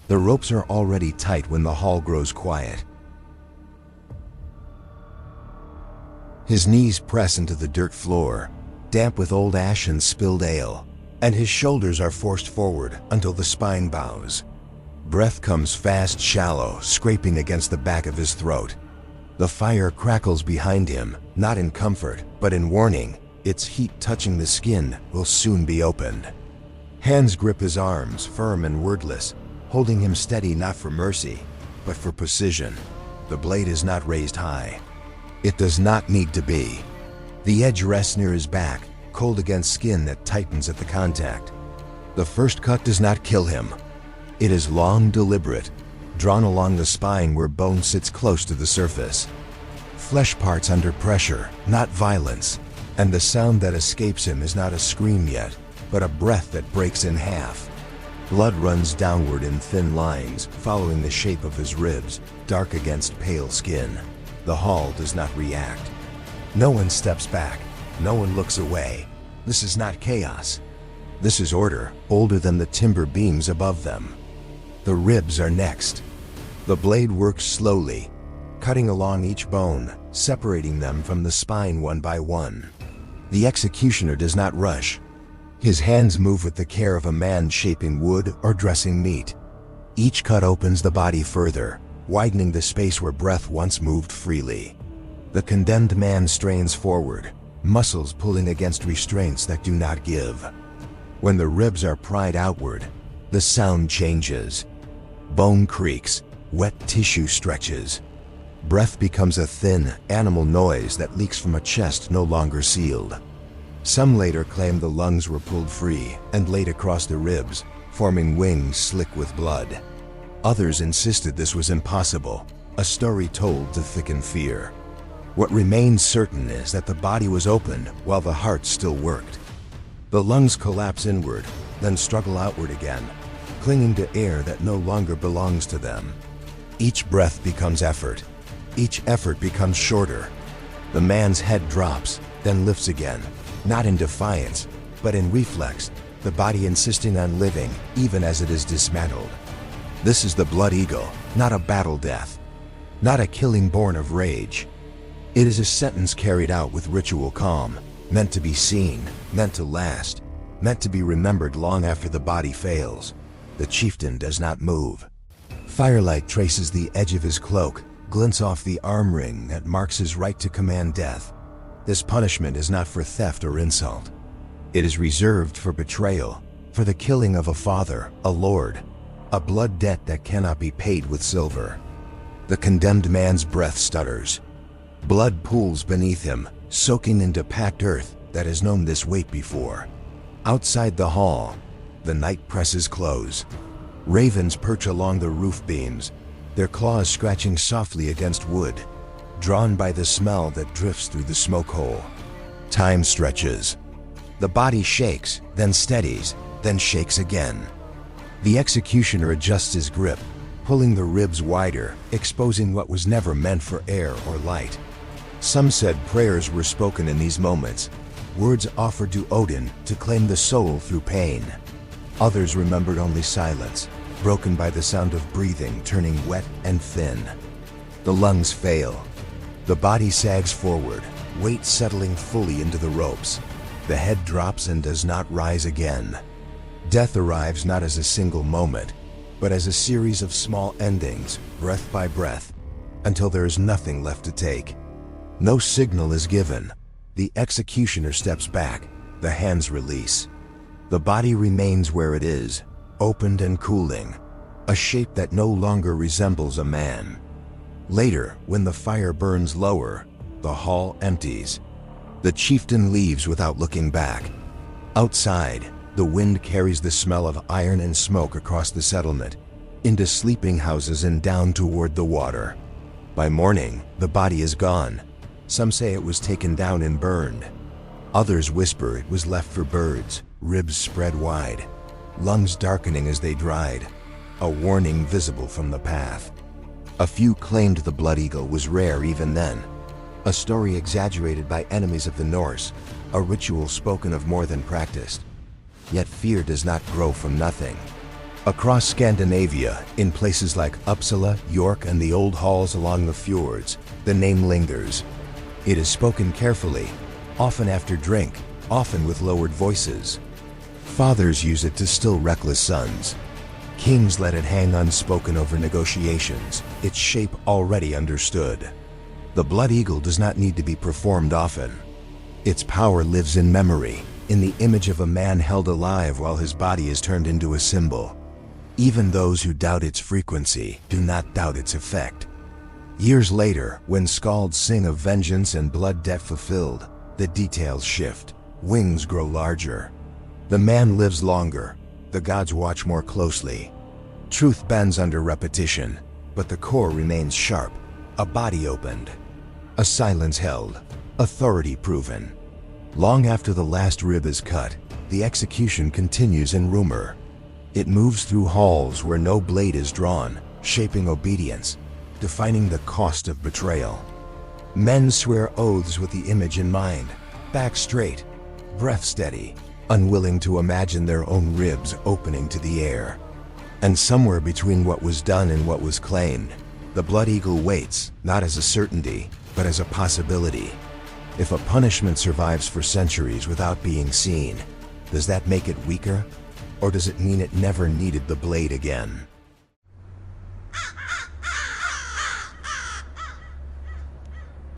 The ropes are already tight when the hall grows quiet. His knees press into the dirt floor, damp with old ash and spilled ale, and his shoulders are forced forward until the spine bows. Breath comes fast, shallow, scraping against the back of his throat. The fire crackles behind him, not in comfort, but in warning. Its heat touching the skin will soon be opened. Hands grip his arms, firm and wordless, holding him steady not for mercy, but for precision. The blade is not raised high. It does not need to be. The edge rests near his back, cold against skin that tightens at the contact. The first cut does not kill him. It is long, deliberate, drawn along the spine where bone sits close to the surface. Flesh parts under pressure, not violence, and the sound that escapes him is not a scream yet, but a breath that breaks in half. Blood runs downward in thin lines, following the shape of his ribs, dark against pale skin. The hall does not react. No one steps back. No one looks away. This is not chaos. This is order, older than the timber beams above them. The ribs are next. The blade works slowly, cutting along each bone, separating them from the spine one by one. The executioner does not rush. His hands move with the care of a man shaping wood or dressing meat. Each cut opens the body further, widening the space where breath once moved freely. The condemned man strains forward, muscles pulling against restraints that do not give. When the ribs are pried outward, the sound changes. Bone creaks, wet tissue stretches. Breath becomes a thin, animal noise that leaks from a chest no longer sealed. Some later claimed the lungs were pulled free and laid across the ribs, forming wings slick with blood. Others insisted this was impossible, a story told to thicken fear. What remains certain is that the body was opened while the heart still worked. The lungs collapse inward, then struggle outward again, clinging to air that no longer belongs to them. Each breath becomes effort. Each effort becomes shorter. The man's head drops, then lifts again, not in defiance, but in reflex, the body insisting on living even as it is dismantled. This is the blood eagle, not a battle death, not a killing born of rage. It is a sentence carried out with ritual calm, meant to be seen, meant to last, meant to be remembered long after the body fails. The chieftain does not move. Firelight traces the edge of his cloak, glints off the arm ring that marks his right to command death. This punishment is not for theft or insult. It is reserved for betrayal, for the killing of a father, a lord, a blood debt that cannot be paid with silver. The condemned man's breath stutters. Blood pools beneath him, soaking into packed earth that has known this weight before. Outside the hall, the night presses close. Ravens perch along the roof beams, their claws scratching softly against wood, drawn by the smell that drifts through the smoke hole. Time stretches. The body shakes, then steadies, then shakes again. The executioner adjusts his grip, pulling the ribs wider, exposing what was never meant for air or light. Some said prayers were spoken in these moments, words offered to Odin to claim the soul through pain. Others remembered only silence, broken by the sound of breathing turning wet and thin. The lungs fail. The body sags forward, weight settling fully into the ropes. The head drops and does not rise again. Death arrives not as a single moment, but as a series of small endings, breath by breath, until there is nothing left to take. No signal is given. The executioner steps back, the hands release. The body remains where it is, opened and cooling, a shape that no longer resembles a man. Later, when the fire burns lower, the hall empties. The chieftain leaves without looking back. Outside, the wind carries the smell of iron and smoke across the settlement, into sleeping houses and down toward the water. By morning, the body is gone. Some say it was taken down and burned. Others whisper it was left for birds, ribs spread wide, lungs darkening as they dried, a warning visible from the path. A few claimed the blood eagle was rare even then, a story exaggerated by enemies of the Norse, a ritual spoken of more than practiced. Yet fear does not grow from nothing. Across Scandinavia, in places like Uppsala, York, and the old halls along the fjords, the name lingers. It is spoken carefully, often after drink, often with lowered voices. Fathers use it to still reckless sons. Kings let it hang unspoken over negotiations, its shape already understood. The blood eagle does not need to be performed often. Its power lives in memory, in the image of a man held alive while his body is turned into a symbol. Even those who doubt its frequency do not doubt its effect. Years later, when skalds sing of vengeance and blood debt fulfilled, the details shift. Wings grow larger. The man lives longer. The gods watch more closely. Truth bends under repetition, but the core remains sharp. A body opened. A silence held. Authority proven. Long after the last rib is cut, the execution continues in rumor. It moves through halls where no blade is drawn, shaping obedience, defining the cost of betrayal. Men swear oaths with the image in mind, back straight, breath steady, unwilling to imagine their own ribs opening to the air. And somewhere between what was done and what was claimed, the blood eagle waits, not as a certainty, but as a possibility. If a punishment survives for centuries without being seen, does that make it weaker? Or does it mean it never needed the blade again?